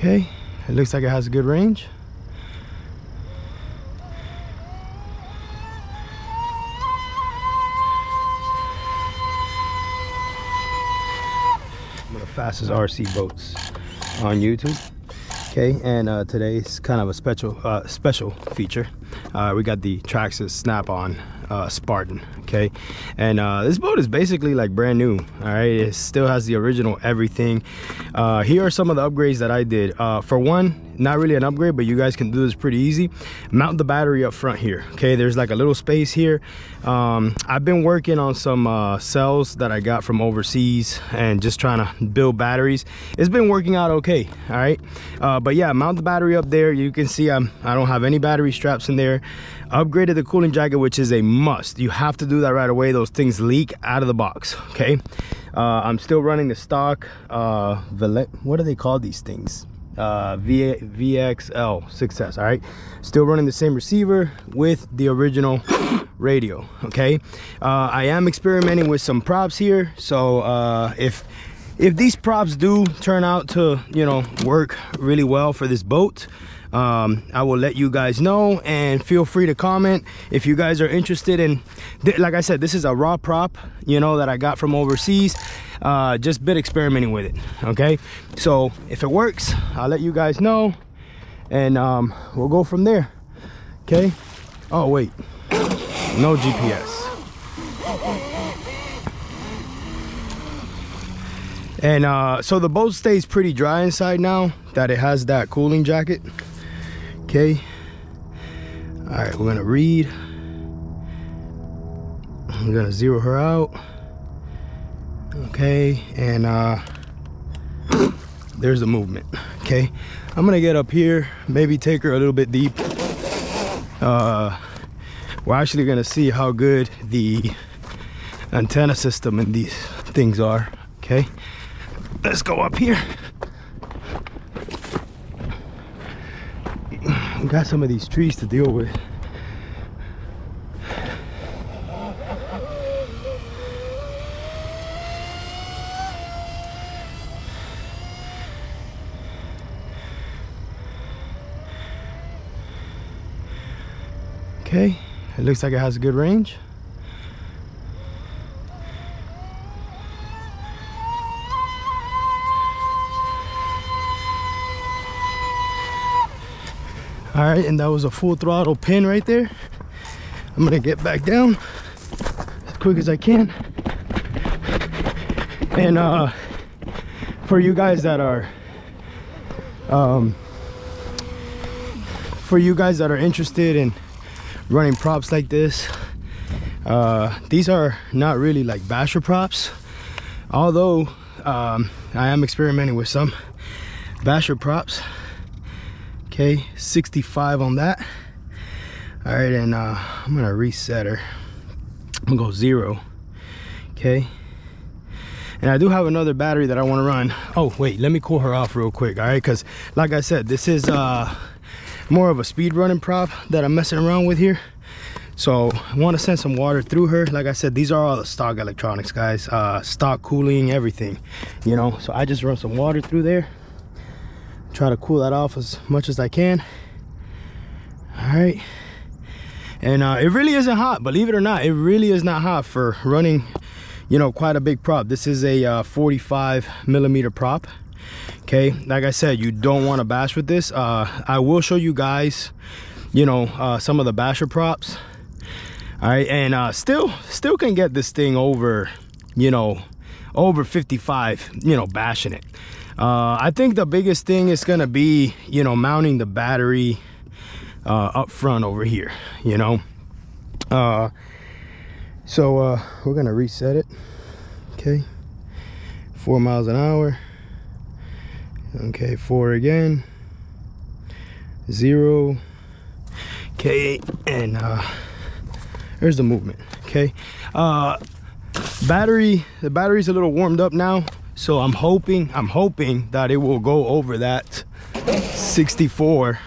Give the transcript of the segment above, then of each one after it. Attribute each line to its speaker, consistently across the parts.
Speaker 1: Okay, it looks like it has a good range. One of the fastest RC boats on YouTube. Okay, and today's kind of a special feature. We got the Traxxas Snap-on Spartan. Okay, and this boat is basically like brand new. All right, it still has the original everything. Here are some of the upgrades that I did. For one, not really an upgrade, but you guys can do this pretty easy. Mount the battery up front here. Okay, there's like a little space here. I've been working on some cells that I got from overseas and just trying to build batteries. It's been working out okay. All right, but yeah, mount the battery up there. You can see I don't have any battery straps in there. Upgraded the cooling jacket, which is a must. You have to do that right away. Those things leak out of the box. Okay, I'm still running the stock what do they call these things? VXL Success. All right, still running the same receiver with the original radio. Okay, I am experimenting with some props here, so if these props do turn out to, you know, work really well for this boat, I will let you guys know, and feel free to comment if you guys are interested in. Like I said, this is a raw prop, you know, that I got from overseas. Just been experimenting with it. Okay, so if it works, I'll let you guys know, and we'll go from there. Okay. Oh wait, no GPS. And so the boat stays pretty dry inside now that it has that cooling jacket. Okay, all right, we're gonna read. I'm gonna zero her out. Okay, and there's the movement. Okay, I'm gonna get up here, maybe take her a little bit deep. We're actually gonna see how good the antenna system in these things are. Okay, let's go up here. We got some of these trees to deal with. Okay, it looks like it has a good range. All right, and that was a full throttle pin right there. I'm gonna get back down as quick as I can. And for you guys that are interested in running props like this, these are not really like basher props, although I am experimenting with some basher props. Okay, 65 on that. All right, and I'm gonna reset her. I'm gonna go 0. Okay, and I do have another battery that I want to run. Oh wait, let me cool her off real quick. All right, because like I said, this is more of a speed running prop that I'm messing around with here. So I want to send some water through her. Like I said, these are all the stock electronics, guys. Stock cooling, everything, you know. So I just run some water through there, try to cool that off as much as I can. All right, and it really isn't hot, believe it or not. It really is not hot for running, you know, quite a big prop. This is a 45 millimeter prop. Okay, like I said, you don't want to bash with this. I will show you guys, you know, some of the basher props. All right, and still can get this thing over, you know, over 55, you know, bashing it. I think the biggest thing is gonna be, you know, mounting the battery up front over here, you know. So we're gonna reset it. Okay, 4 miles an hour. Okay, 4 again, 0. Okay, and there's the movement. Okay, the battery's a little warmed up now, so I'm hoping that it will go over that 64.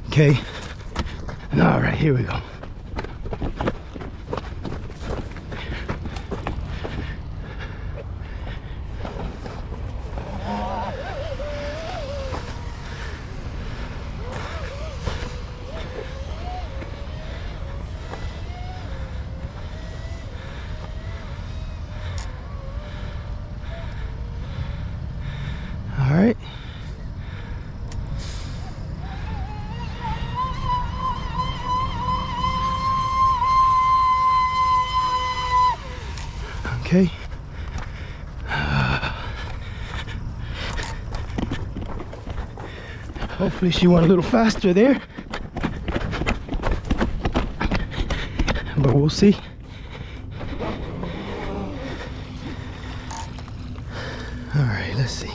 Speaker 1: Okay, all right, here we go. Okay. Hopefully she went a little faster there, but we'll see. All right, let's see.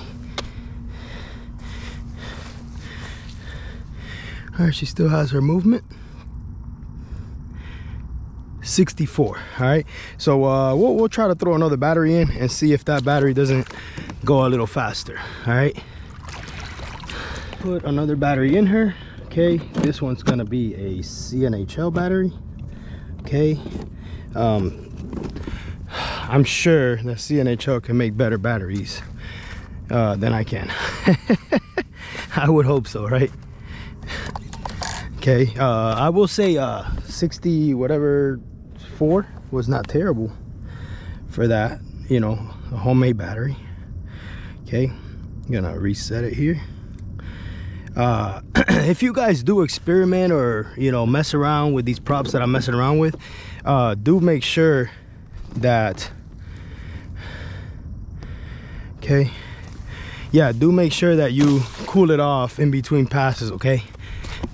Speaker 1: All right, she still has her movement. 64. All right, so we'll try to throw another battery in and see if that battery doesn't go a little faster. All right, put another battery in her. Okay, this one's gonna be a CNHL battery. Okay, I'm sure that CNHL can make better batteries than I can. I would hope so, right? Okay, I will say 60 whatever 4 was not terrible for that, you know, a homemade battery. Okay, I'm gonna reset it here. If you guys do experiment or, you know, mess around with these props that I'm messing around with, do make sure that, okay, yeah, do make sure that you cool it off in between passes, okay?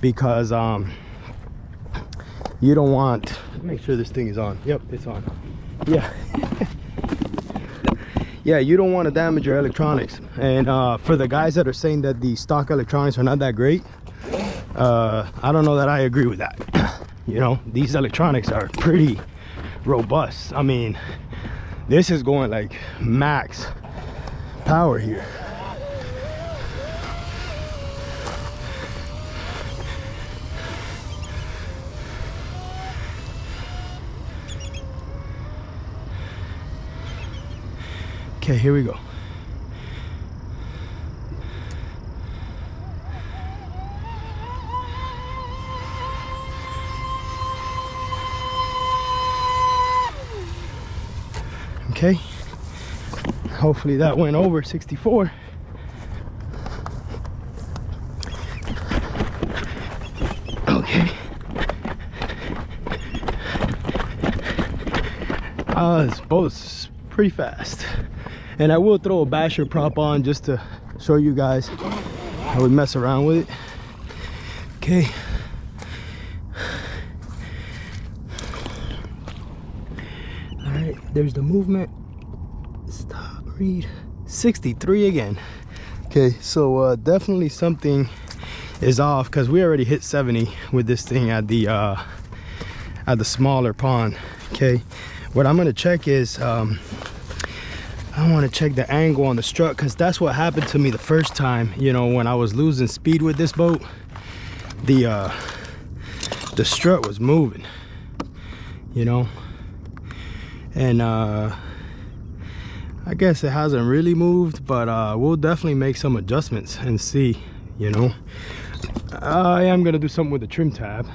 Speaker 1: Because you don't want, make sure this thing is on. Yep, it's on. Yeah. Yeah, you don't want to damage your electronics. And for the guys that are saying that the stock electronics are not that great, I don't know that I agree with that. You know, these electronics are pretty robust. I mean, this is going like max power here. Okay, here we go. Okay, hopefully that went over 64. Okay. This boat's pretty fast. And I will throw a basher prop on just to show you guys how we mess around with it. Okay. All right, there's the movement. Stop, read. 63 again. Okay, so definitely something is off because we already hit 70 with this thing at the smaller pond. Okay, what I'm gonna check is I want to check the angle on the strut, because that's what happened to me the first time, you know, when I was losing speed with this boat. The strut was moving, you know, and I guess it hasn't really moved, but we'll definitely make some adjustments and see, you know. I am gonna do something with the trim tab,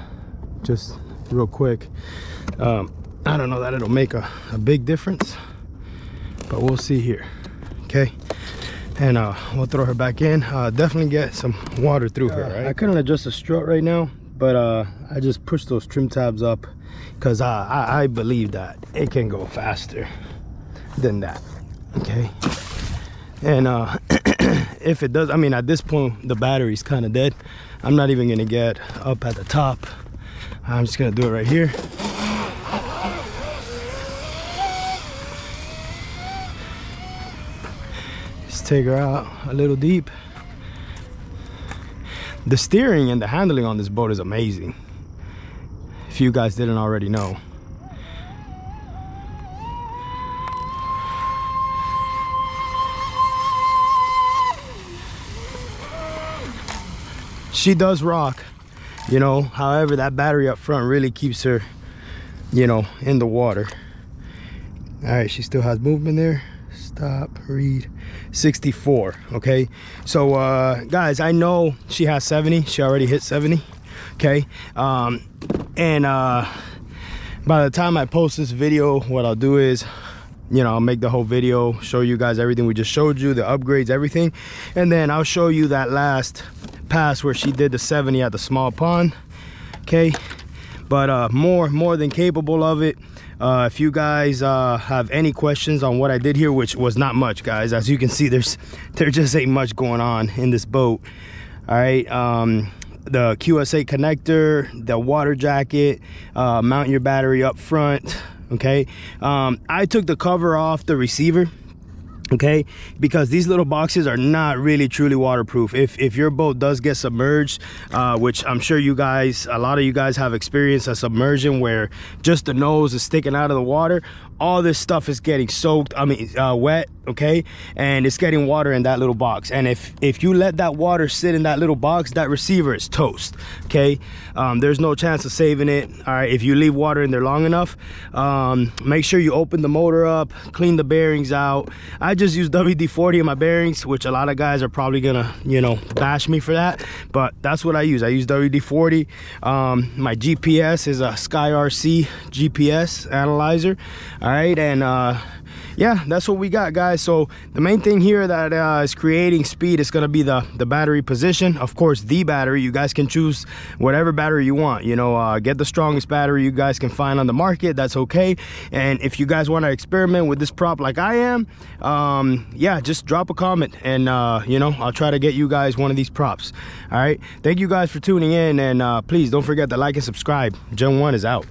Speaker 1: just real quick. I don't know that it'll make a big difference, but we'll see here. Okay, and we'll throw her back in. Definitely get some water through her, right? I couldn't adjust the strut right now, but I just pushed those trim tabs up because I believe that it can go faster than that. Okay, and if it does, I mean, at this point the battery's kind of dead. I'm not even gonna get up at the top. I'm just gonna do it right here. Take her out a little deep. The steering and the handling on this boat is amazing, if you guys didn't already know. She does rock, you know, however that battery up front really keeps her, you know, in the water. All right, she still has movement there. Stop, read. 64. Okay, so guys, I know she has 70. She already hit 70. Okay, and by the time I post this video, what I'll do is, you know, I'll make the whole video, show you guys everything we just showed you, the upgrades, everything, and then I'll show you that last pass where she did the 70 at the small pond. Okay, but more than capable of it. If you guys have any questions on what I did here, which was not much, guys, as you can see, there just ain't much going on in this boat. All right, the QSA connector, the water jacket, mount your battery up front. Okay, I took the cover off the receiver, okay, because these little boxes are not really truly waterproof. If your boat does get submerged, which I'm sure you guys, a lot of you guys have experienced a submersion where just the nose is sticking out of the water, all this stuff is getting soaked, wet, okay, and it's getting water in that little box. And if you let that water sit in that little box, that receiver is toast, okay. There's no chance of saving it. All right, if you leave water in there long enough, make sure you open the motor up, clean the bearings out. I just use WD-40 in my bearings, which a lot of guys are probably gonna, you know, bash me for that, but that's what I use. I use WD-40. My GPS is a Sky RC GPS analyzer. All right, and yeah, that's what we got, guys. So the main thing here that is creating speed is going to be the battery position. Of course, the battery, you guys can choose whatever battery you want, you know, get the strongest battery you guys can find on the market. That's okay. And if you guys want to experiment with this prop like I am, yeah, just drop a comment and you know, I'll try to get you guys one of these props. All right, thank you guys for tuning in, and please don't forget to like and subscribe. Gen 1 is out.